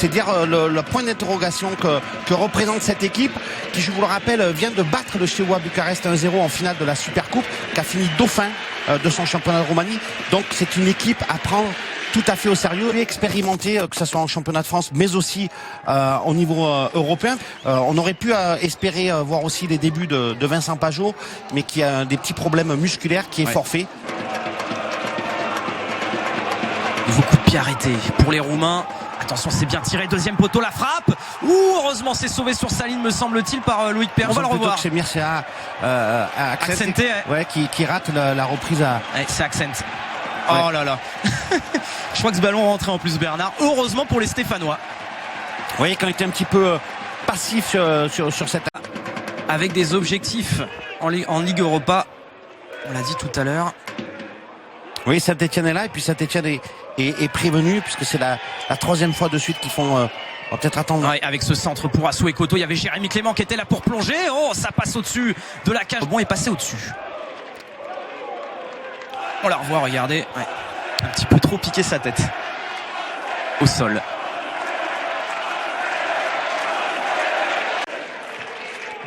C'est dire le point d'interrogation que représente cette équipe qui, je vous le rappelle, vient de battre le Steaua Bucarest 1-0 en finale de la Supercoupe, qui a fini dauphin de son championnat de Roumanie. Donc c'est une équipe à prendre tout à fait au sérieux et expérimenté, que ce soit en championnat de France mais aussi au niveau européen. On aurait pu espérer voir aussi les débuts de Vincent Pajot, mais qui a des petits problèmes musculaires, qui est forfait. Nouveau coup de pied arrêté pour les Roumains. Attention, c'est bien tiré, deuxième poteau, la frappe. Heureusement c'est sauvé sur sa ligne, me semble-t-il, par Loïc Perrin. On va le revoir. C'est Mircea Accente, qui rate la reprise à... Ouais, c'est Accente. Oh là là. Je crois que ce ballon rentrait en plus, Bernard. Heureusement pour les Stéphanois. Vous voyez qu'on était un petit peu passif sur cette... Avec des objectifs en Ligue Europa. On l'a dit tout à l'heure. Oui, Saint-Etienne est là, et puis Saint-Etienne est prévenu, puisque c'est la troisième fois de suite qu'ils font... on va peut-être attendre. Ouais, avec ce centre pour Assou et Koto, il y avait Jérémy Clément qui était là pour plonger. Oh, ça passe au-dessus de la cage. Bon, est passé au-dessus. On la revoit, regardez. Ouais. Un petit peu trop piqué sa tête. Au sol.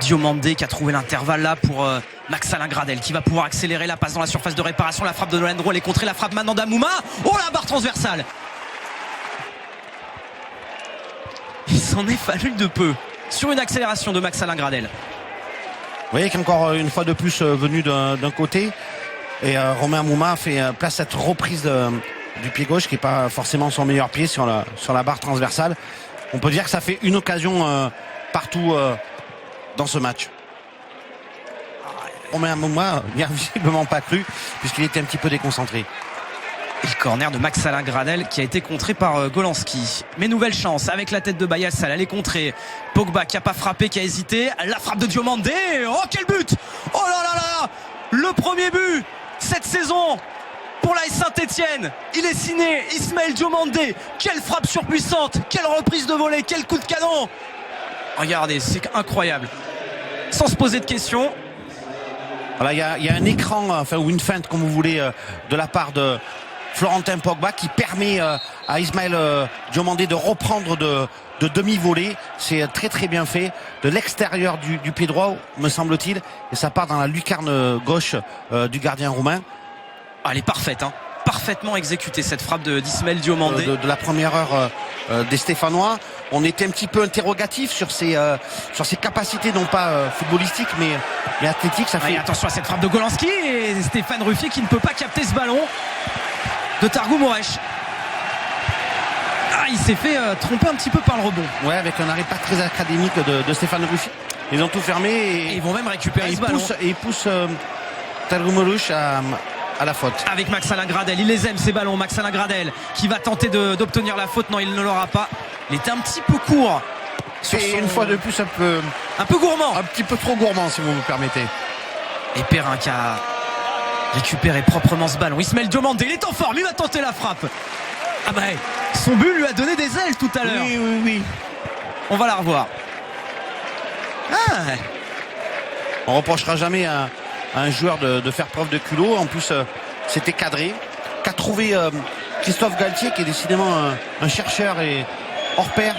Diomandé qui a trouvé l'intervalle là pour Max-Alain Gradel, qui va pouvoir accélérer la passe dans la surface de réparation. La frappe de Nolan Dro, elle est contrée. La frappe maintenant d'Amouma. Oh, la barre transversale. Il s'en est fallu de peu sur une accélération de Max-Alain Gradel. Vous voyez qu'encore une fois de plus venu d'un côté, et Romain Amouma fait place à cette reprise du pied gauche qui n'est pas forcément son meilleur pied sur la barre transversale. On peut dire que ça fait une occasion partout dans ce match. Romain Amouma n'y a visiblement pas cru, puisqu'il était un petit peu déconcentré. Et le corner de Max-Alain Gradel qui a été contré par Golanski. Mais nouvelle chance avec la tête de Bayassal, elle est contrée. Pogba qui n'a pas frappé, qui a hésité. La frappe de Diomandé. Oh, quel but! Oh là là là! Le premier but cette saison pour l'AS Saint-Etienne. Il est signé Ismaël Diomandé. Quelle frappe surpuissante, quelle reprise de volée, quel coup de canon! Regardez, c'est incroyable. Sans se poser de questions. Voilà, il y a un écran, ou une feinte comme vous voulez, de la part de Florentin Pogba qui permet à Ismaël Diomandé de reprendre de demi-volée. C'est très très bien fait de l'extérieur du pied droit, me semble-t-il, et ça part dans la lucarne gauche du gardien roumain. Ah, elle est parfaite, hein. Parfaitement exécutée cette frappe d'Ismaël Diomandé. De la première heure des Stéphanois. On était un petit peu interrogatif sur ses capacités, non pas footballistiques mais athlétiques. Ça fait... Attention à cette frappe de Golanski et Stéphane Ruffier qui ne peut pas capter ce ballon de Targou Moresh. Ah, il s'est fait tromper un petit peu par le rebond. Ouais, avec un arrêt pas très académique de Stéphane Ruffier. Ils ont tout fermé et ils vont même récupérer ce ballon. Et ils poussent Targou Moresh à la faute. Avec Max-Alain Gradel, il les aime ces ballons. Max-Alain Gradel qui va tenter d'obtenir la faute. Non, il ne l'aura pas. Il était un petit peu court. Et une fois de plus un peu gourmand. Un petit peu trop gourmand, si vous me permettez. Et Perrin qui a récupéré proprement ce ballon. Ismaël Diomandé, il est en forme, il va tenter la frappe. Ah bah, son but lui a donné des ailes tout à l'heure. Oui. On va la revoir. On reprochera jamais à un joueur de faire preuve de culot. En plus, c'était cadré. Qu'a trouvé Christophe Galtier, qui est décidément un chercheur et hors pair,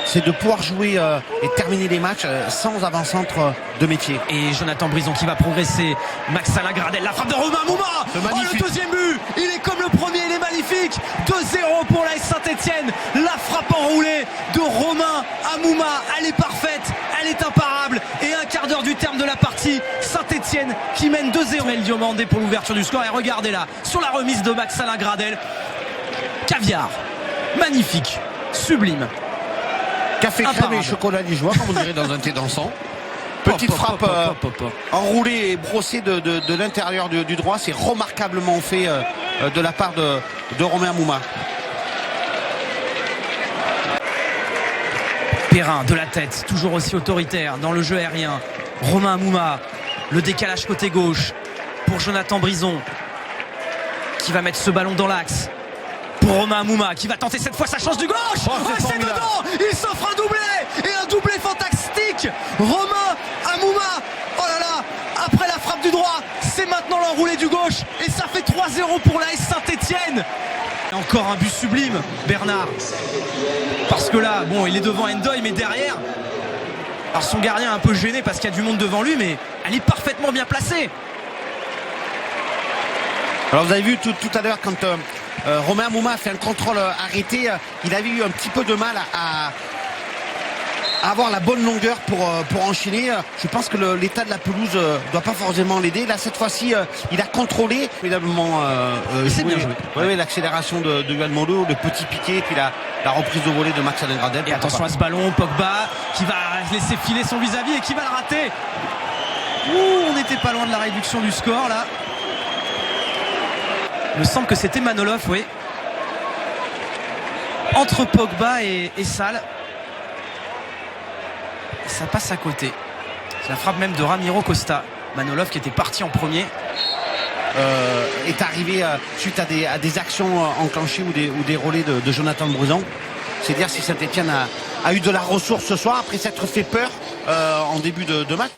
c'est de pouvoir jouer et terminer les matchs sans avant-centre de métier. Et Jonathan Brison qui va progresser. Max-Alain Gradel, la frappe de Romain Amouma. Le deuxième but, il est comme le premier, il est magnifique. 2-0 pour l'AS Saint-Etienne. La frappe enroulée de Romain Amouma, elle est parfaite, elle est imparable. Et un quart d'heure du terme de la partie, Saint-Etienne qui mène 2-0. El Diomandé pour l'ouverture du score. Et regardez là, sur la remise de Max-Alain Gradel, caviar, magnifique, sublime. Café crème et chocolat liégeois, comme on dirait dans un thé dansant. Petite frappe enroulée et brossée de l'intérieur du droit. C'est remarquablement fait de la part de Romain Amouma. Perrin de la tête, toujours aussi autoritaire dans le jeu aérien. Romain Amouma, le décalage côté gauche pour Jonathan Brison qui va mettre ce ballon dans l'axe. Pour Romain Amouma qui va tenter cette fois sa chance du gauche. C'est dedans. Il s'offre un doublé. Et un doublé fantastique. Romain Amouma. Oh là là. Après la frappe du droit, c'est maintenant l'enroulé du gauche. Et ça fait 3-0 pour l'AS Saint-Etienne. Encore un but sublime, Bernard. Parce que là, bon, il est devant Ndoye, mais derrière, alors son gardien est un peu gêné parce qu'il y a du monde devant lui, mais elle est parfaitement bien placée. Alors vous avez vu tout à l'heure quand Romain Mouma a fait un contrôle arrêté, il avait eu un petit peu de mal à avoir la bonne longueur pour enchaîner. Je pense que l'état de la pelouse doit pas forcément l'aider. Là cette fois-ci il a contrôlé évidemment c'est bien joué. Ouais. L'accélération de Yohan Mondo, le petit piqué, puis la reprise de volée de Max-Alain Gradel. Et attention à ce ballon, Pogba qui va laisser filer son vis-à-vis et qui va le rater. Ouh, on n'était pas loin de la réduction du score là. Il me semble que c'était Manolov, oui. Entre Pogba et Sall. Et ça passe à côté. C'est la frappe même de Ramiro Costa. Manolov qui était parti en premier. Est arrivé suite à des actions enclenchées ou des relais de Jonathan Bruzan. C'est dire si Saint-Etienne a eu de la ressource ce soir après s'être fait peur en début de match.